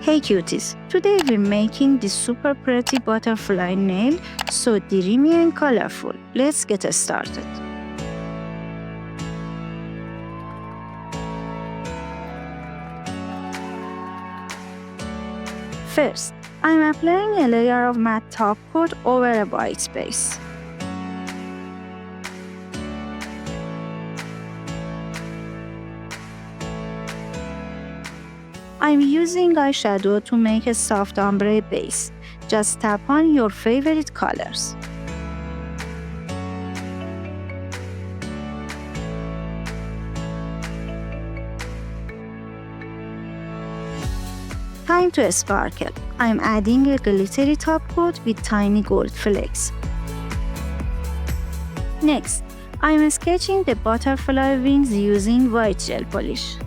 Hey cuties, today we're making this super pretty butterfly nail, so dreamy and colorful. Let's get started. First, I'm applying a layer of matte top coat over a white base. I'm using eyeshadow to make a soft ombre base. Just tap on your favorite colors. Time to sparkle. I'm adding a glittery top coat with tiny gold flakes. Next, I'm sketching the butterfly wings using white gel polish.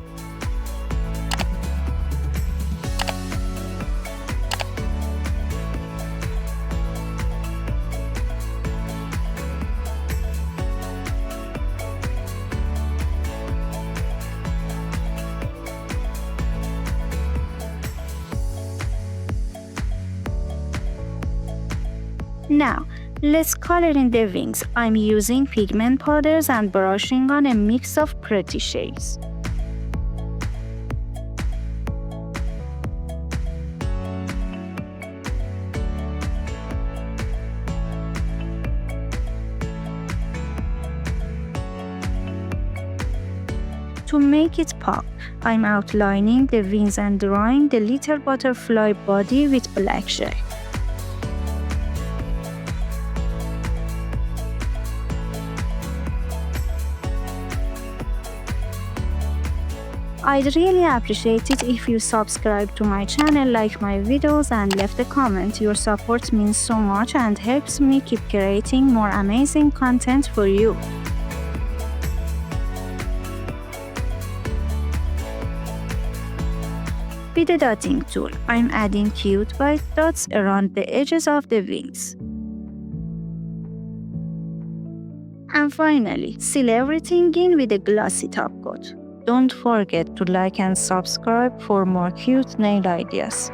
Now, let's color in the wings. I'm using pigment powders and brushing on a mix of pretty shades. To make it pop, I'm outlining the wings and drawing the little butterfly body with black gel. I'd really appreciate it if you subscribe to my channel, like my videos, and left a comment. Your support means so much and helps me keep creating more amazing content for you. With the dotting tool, I'm adding cute white dots around the edges of the wings. And finally, seal everything in with a glossy top coat. Don't forget to like and subscribe for more cute nail ideas.